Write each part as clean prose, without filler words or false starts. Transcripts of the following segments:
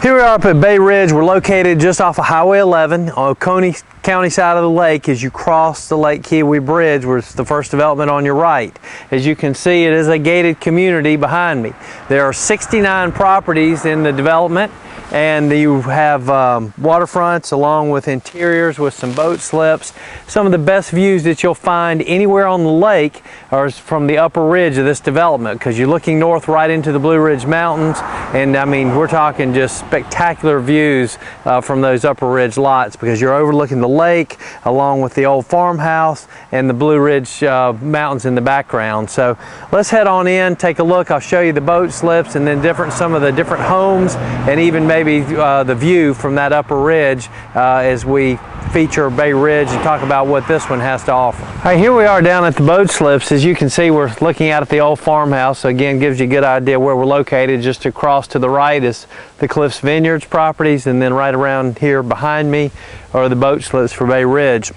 Here we are up at Bay Ridge. We're located just off of Highway 11 on Oconee County side of the lake as you cross the Lake Keowee Bridge, where it's the first development on your right. As you can see, it is a gated community behind me. There are 69 properties in the development, and you have waterfronts along with interiors with some boat slips. Some of the best views that you'll find anywhere on the lake are from the upper ridge of this development, because you're looking north right into the Blue Ridge Mountains, and I mean, we're talking just spectacular views from those upper ridge lots, because you're overlooking the lake along with the old farmhouse and the Blue Ridge Mountains in the background. So let's head on in, take a look. I'll show you the boat slips and then some of the different homes, and even maybe the view from that upper ridge as we feature Bay Ridge and talk about what this one has to offer. All right, here we are down at the boat slips. As you can see, we're looking out at the old farmhouse. So again, gives you a good idea where we're located. Just across to the right is the Keowee Vineyards properties, and then right around here behind me are the boat slips for Bay Ridge.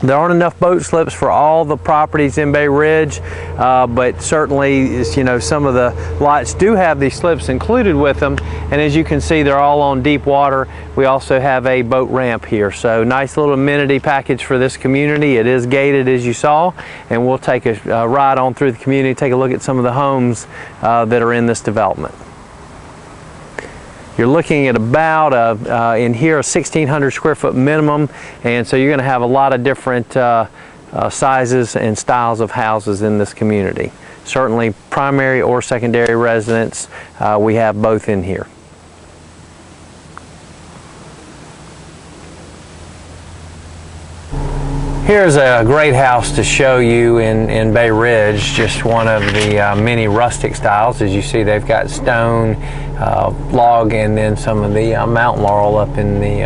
There aren't enough boat slips for all the properties in Bay Ridge, but certainly, you know, some of the lots do have these slips included with them. And as you can see, they're all on deep water. We also have a boat ramp here. So nice little amenity package for this community. It is gated, as you saw, and we'll take a ride on through the community, take a look at some of the homes that are in this development. You're looking at about in here a 1,600 square foot minimum, and so you're going to have a lot of different sizes and styles of houses in this community. Certainly primary or secondary residence, we have both in here. Here's a great house to show you in Bay Ridge, just one of the many rustic styles. As you see, they've got stone, log, and then some of the mountain laurel up in the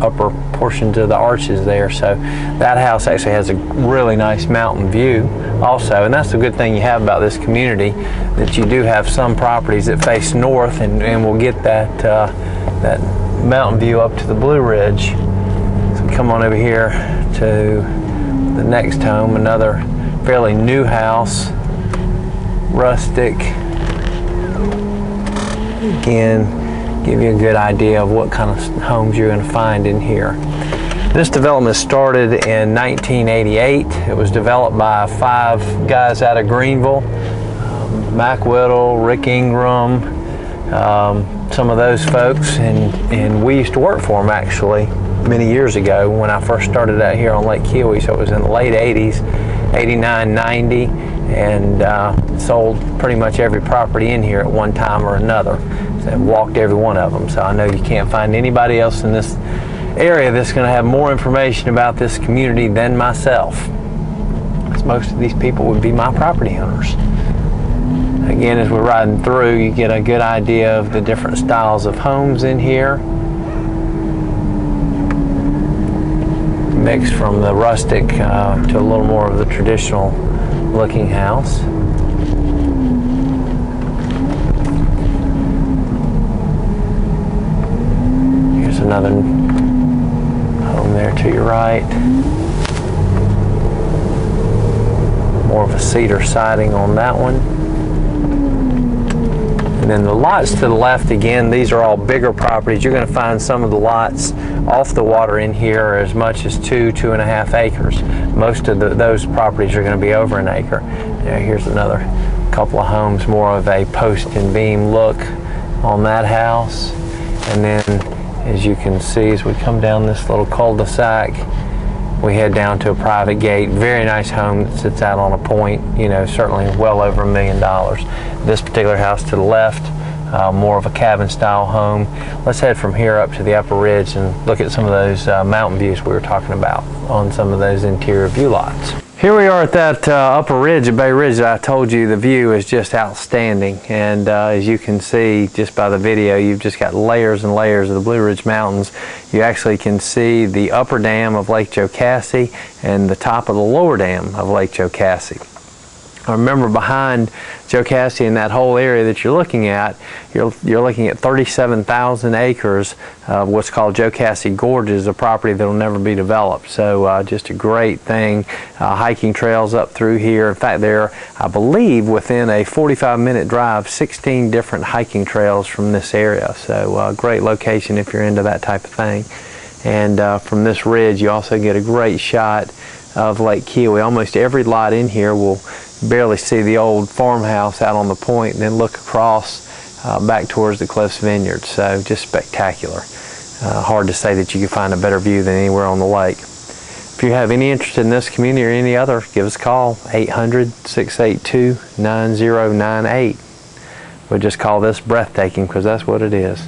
upper portions of the arches there. So that house actually has a really nice mountain view also, and that's the good thing you have about this community, that you do have some properties that face north and will get that, that mountain view up to the Blue Ridge. So come on over here to the next home, another fairly new house, rustic. Again, give you a good idea of what kind of homes you're going to find in here. This development started in 1988. It was developed by 5 guys out of Greenville, Matt Roach, Richard Ingram, some of those folks, and we used to work for them actually many years ago when I first started out here on Lake Keowee. So it was in the late 80s, 89, 90, and sold pretty much every property in here at one time or another. So walked every one of them. So I know you can't find anybody else in this area that's going to have more information about this community than myself, because most of these people would be my property owners. Again, as we're riding through, you get a good idea of the different styles of homes in here, mixed from the rustic to a little more of the traditional looking house. Here's another home there to your right. More of a cedar siding on that one. And then the lots to the left, again, these are all bigger properties. You're going to find some of the lots off the water in here are as much as 2.5 acres. Most of those properties are going to be over an acre. Here's another couple of homes, more of a post and beam look on that house. And then, as you can see, as we come down this little cul-de-sac, we head down to a private gate. Very nice home that sits out on a point, you know, certainly well over $1 million. This particular house to the left, more of a cabin style home. Let's head from here up to the upper ridge and look at some of those mountain views we were talking about on some of those interior view lots. Here we are at that upper ridge of Bay Ridge that I told you the view is just outstanding, and as you can see just by the video, you've just got layers and layers of the Blue Ridge Mountains. You actually can see the upper dam of Lake Jocassee and the top of the lower dam of Lake Jocassee. Remember, behind Jocassee and that whole area that you're looking at, you're looking at 37,000 acres of what's called Jocassee Gorges, a property that will never be developed. So just a great thing. Hiking trails up through here. In fact, there are, I believe, within a 45-minute drive, 16 different hiking trails from this area. So great location if you're into that type of thing. And from this ridge, you also get a great shot of Lake Keowee. Almost every lot in here will barely see the old farmhouse out on the point, and then look across back towards the Cliffs Vineyards. So just spectacular. Hard to say that you can find a better view than anywhere on the lake. If you have any interest in this community or any other, give us a call, 800-682-9098. We'll just call this breathtaking because that's what it is.